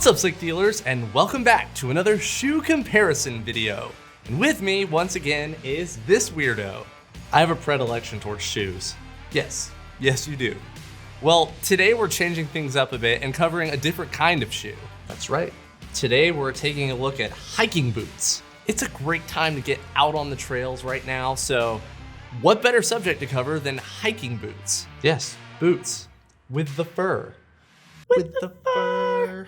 What's up, Slick Dealers, and welcome back to another shoe comparison video. And with me, once again, is this weirdo. I have a predilection towards shoes. Yes, you do. Well, today we're changing things up a bit and covering a different kind of shoe. That's right. Today we're taking a look at hiking boots. It's a great time to get out on the trails right now, so what better subject to cover than hiking boots? Yes, boots with the fur. With the fur.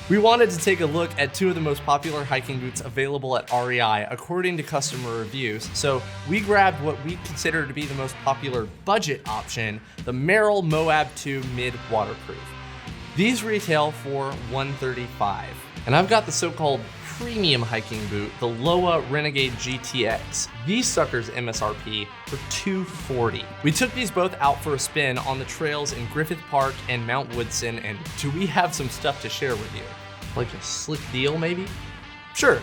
We wanted to take a look at two of the most popular hiking boots available at REI according to customer reviews. So we grabbed what we consider to be the most popular budget option, the Merrell MOAB 2 Mid Waterproof. These retail for $135. And I've got the so-called premium hiking boot, the Lowa Renegade GTX. These suckers MSRP for $240. We took these both out for a spin on the trails in Griffith Park and Mount Woodson, and do we have some stuff to share with you? Like a slick deal, maybe? Sure.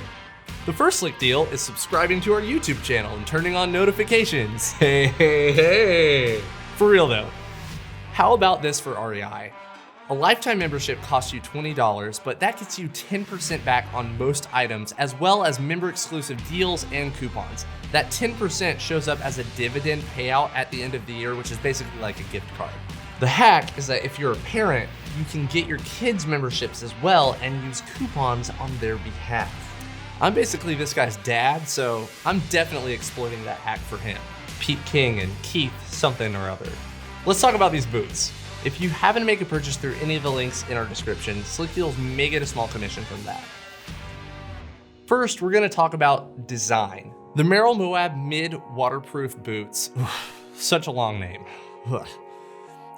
The first slick deal is subscribing to our YouTube channel and turning on notifications. Hey. For real though, how about this for REI? A lifetime membership costs you $20, but that gets you 10% back on most items, as well as member-exclusive deals and coupons. That 10% shows up as a dividend payout at the end of the year, which is basically like a gift card. The hack is that if you're a parent, you can get your kids' memberships as well and use coupons on their behalf. I'm basically this guy's dad, so I'm definitely exploiting that hack for him. Pete King and Keith something or other. Let's talk about these boots. If you happen to make a purchase through any of the links in our description, Slickdeals may get a small commission from that. First, we're gonna talk about design. The Merrell MOAB Mid Waterproof Boots, such a long name.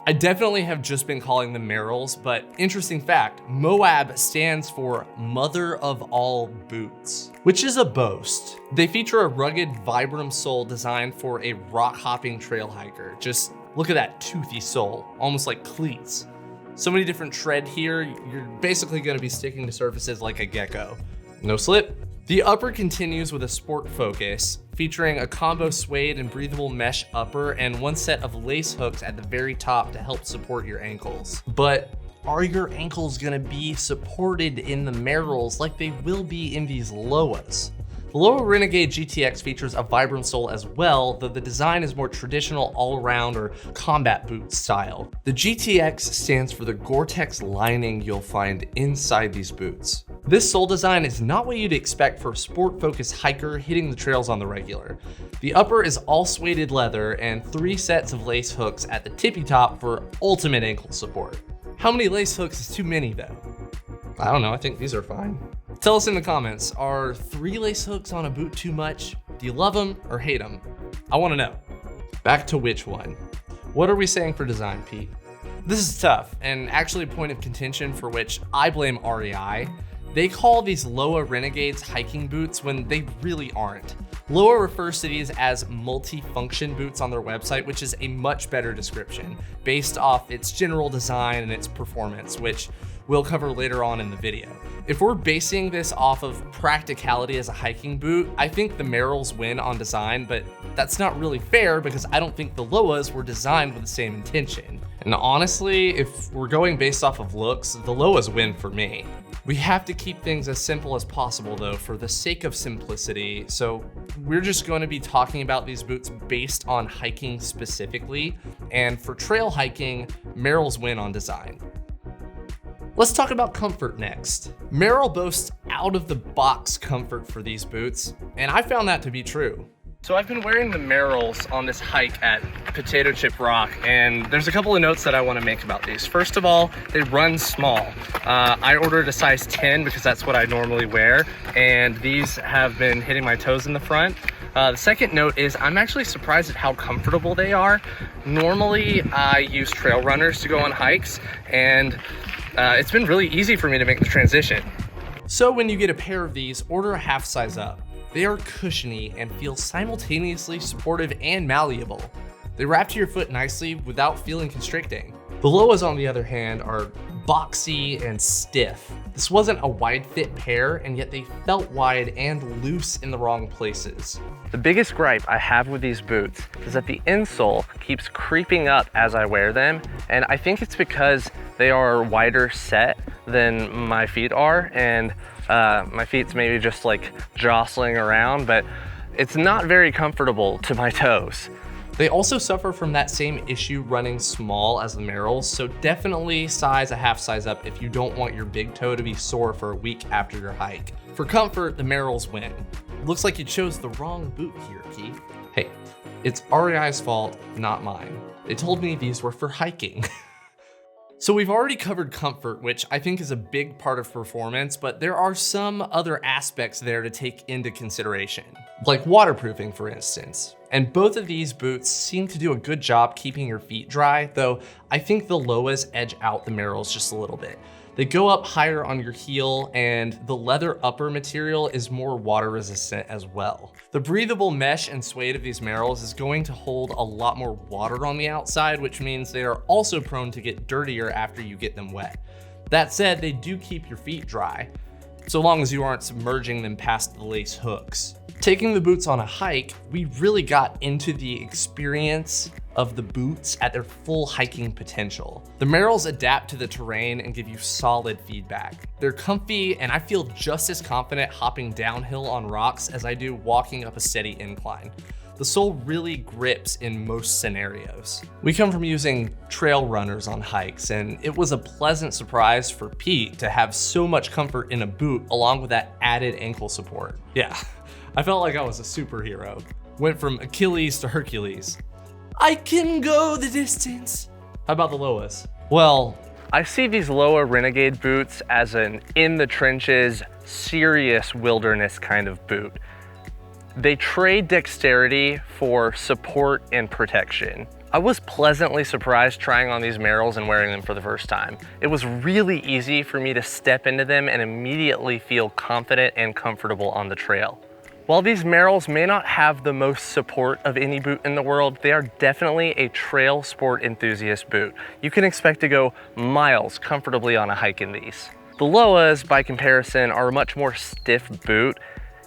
I definitely have just been calling them Merrells, but interesting fact, MOAB stands for Mother of All Boots, which is a boast. They feature a rugged Vibram sole designed for a rock-hopping trail hiker. Just look at that toothy sole, almost like cleats. So many different tread here, you're basically gonna be sticking to surfaces like a gecko. No slip. The upper continues with a sport focus, featuring a combo suede and breathable mesh upper and one set of lace hooks at the very top to help support your ankles. But are your ankles gonna be supported in the Merrells like they will be in these Lowas? The Lowa Renegade GTX features a Vibram sole as well, though the design is more traditional all-around or combat boot style. The GTX stands for the Gore-Tex lining you'll find inside these boots. This sole design is not what you'd expect for a sport-focused hiker hitting the trails on the regular. The upper is all suede leather and 3 sets of lace hooks at the tippy top for ultimate ankle support. How many lace hooks is too many though? I don't know, I think these are fine. Tell us in the comments, are 3 lace hooks on a boot too much? Do you love them or hate them? I wanna know. Back to WhichWon. What are we saying for design, Pete? This is tough, and actually a point of contention for which I blame REI. They call these Lowa Renegades hiking boots when they really aren't. Lowa refers to these as multi-function boots on their website, which is a much better description based off its general design and its performance, which we'll cover later on in the video. If we're basing this off of practicality as a hiking boot, I think the Merrells win on design, but that's not really fair because I don't think the Lowas were designed with the same intention. And honestly, if we're going based off of looks, the Lowas win for me. We have to keep things as simple as possible though, for the sake of simplicity. So we're just going to be talking about these boots based on hiking specifically. And for trail hiking, Merrells win on design. Let's talk about comfort next. Merrell boasts out-of-the-box comfort for these boots, and I found that to be true. So I've been wearing the Merrells on this hike at Potato Chip Rock, and there's a couple of notes that I want to make about these. First of all, they run small. I ordered a size 10 because that's what I normally wear, and these have been hitting my toes in the front. The second note is I'm actually surprised at how comfortable they are. Normally, I use trail runners to go on hikes, and it's been really easy for me to make the transition. So when you get a pair of these, order a half size up. They are cushiony and feel simultaneously supportive and malleable. They wrap to your foot nicely without feeling constricting. The Lowas, on the other hand, are boxy and stiff. This wasn't a wide fit pair, and yet they felt wide and loose in the wrong places. The biggest gripe I have with these boots is that the insole keeps creeping up as I wear them, and I think it's because they are wider set. than my feet are, and my feet's maybe just like jostling around, but it's not very comfortable to my toes. They also suffer from that same issue running small as the Merrells, so definitely size a half size up if you don't want your big toe to be sore for a week after your hike. For comfort, the Merrells win. Looks like you chose the wrong boot here, Keith. Hey, it's REI's fault, not mine. They told me these were for hiking. So we've already covered comfort, which I think is a big part of performance, but there are some other aspects there to take into consideration, like waterproofing, for instance. And both of these boots seem to do a good job keeping your feet dry, though I think the Lowas edge out the Merrells just a little bit. They go up higher on your heel, and the leather upper material is more water resistant as well. The breathable mesh and suede of these Merrells is going to hold a lot more water on the outside, which means they are also prone to get dirtier after you get them wet. That said, they do keep your feet dry, so long as you aren't submerging them past the lace hooks. Taking the boots on a hike, we really got into the experience of the boots at their full hiking potential. The Merrells adapt to the terrain and give you solid feedback. They're comfy, and I feel just as confident hopping downhill on rocks as I do walking up a steady incline. The sole really grips in most scenarios. We come from using trail runners on hikes, and it was a pleasant surprise for Pete to have so much comfort in a boot along with that added ankle support. Yeah, I felt like I was a superhero. Went from Achilles to Hercules. I can go the distance. How about the Lowas? Well, I see these Lowa Renegade boots as an in the trenches, serious wilderness kind of boot. They trade dexterity for support and protection. I was pleasantly surprised trying on these Merrells and wearing them for the first time. It was really easy for me to step into them and immediately feel confident and comfortable on the trail. While these Merrells may not have the most support of any boot in the world, they are definitely a trail sport enthusiast boot. You can expect to go miles comfortably on a hike in these. The Lowas, by comparison, are a much more stiff boot.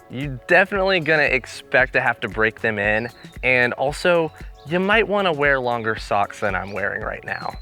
You're definitely gonna expect to have to break them in, and also, you might wanna wear longer socks than I'm wearing right now.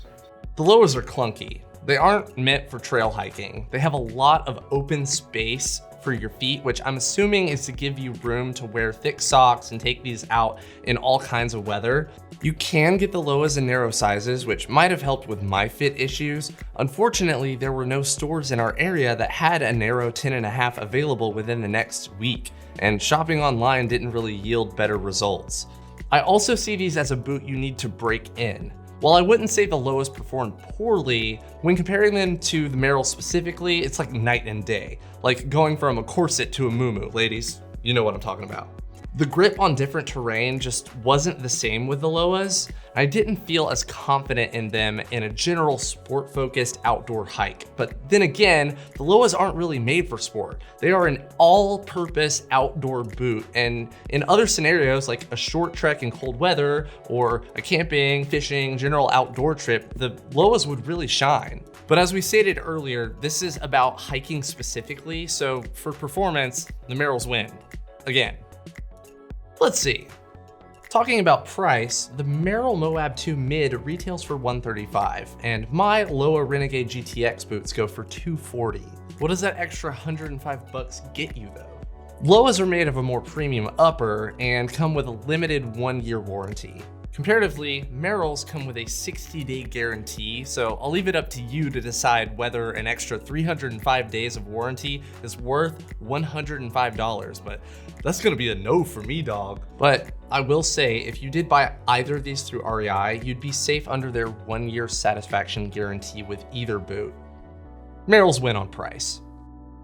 The Lowas are clunky. They aren't meant for trail hiking. They have a lot of open space for your feet, which I'm assuming is to give you room to wear thick socks and take these out in all kinds of weather. You can get the Lowas in narrow sizes, which might have helped with my fit issues. Unfortunately, there were no stores in our area that had a narrow 10.5 available within the next week, and shopping online didn't really yield better results. I also see these as a boot you need to break in. While I wouldn't say the Lowas performed poorly, when comparing them to the Merrell specifically, it's like night and day. Like going from a corset to a muumuu, ladies, you know what I'm talking about. The grip on different terrain just wasn't the same with the Lowas. I didn't feel as confident in them in a general sport-focused outdoor hike. But then again, the Lowas aren't really made for sport. They are an all-purpose outdoor boot, and in other scenarios like a short trek in cold weather or a camping, fishing, general outdoor trip, the Lowas would really shine. But as we stated earlier, this is about hiking specifically, so for performance, the Merrells win. Again. Let's see. Talking about price, the Merrell MOAB 2 Mid retails for $135, and my Lowa Renegade GTX boots go for $240. What does that extra $105 get you though? Lowas are made of a more premium upper and come with a limited 1-year warranty. Comparatively, Merrells come with a 60-day guarantee, so I'll leave it up to you to decide whether an extra 305 days of warranty is worth $105, but that's gonna be a no for me, dog. But I will say, if you did buy either of these through REI, you'd be safe under their 1-year satisfaction guarantee with either boot. Merrells win on price.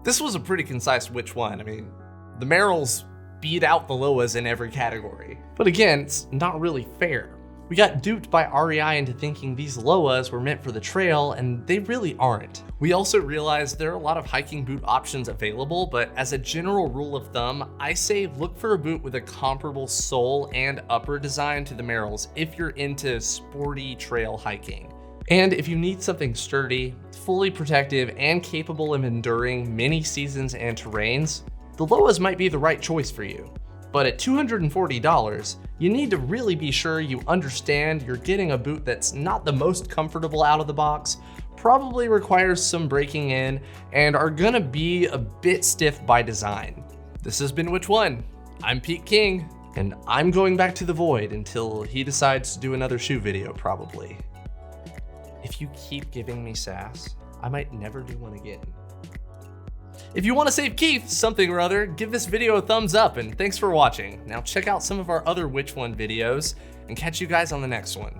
This was a pretty concise which one. I mean, the Merrells beat out the Lowas in every category. But again, it's not really fair. We got duped by REI into thinking these Lowas were meant for the trail, and they really aren't. We also realized there are a lot of hiking boot options available, but as a general rule of thumb, I say look for a boot with a comparable sole and upper design to the Merrells if you're into sporty trail hiking. And if you need something sturdy, fully protective, and capable of enduring many seasons and terrains, the Lowas might be the right choice for you. But at $240, you need to really be sure you understand you're getting a boot that's not the most comfortable out of the box, probably requires some breaking in and are gonna be a bit stiff by design. This has been WhichWon. I'm Pete King, and I'm going back to the void until he decides to do another shoe video, probably. If you keep giving me sass, I might never do one again. If you want to save Keith something or other, give this video a thumbs up, and thanks for watching. Now check out some of our other WhichWon videos and catch you guys on the next one.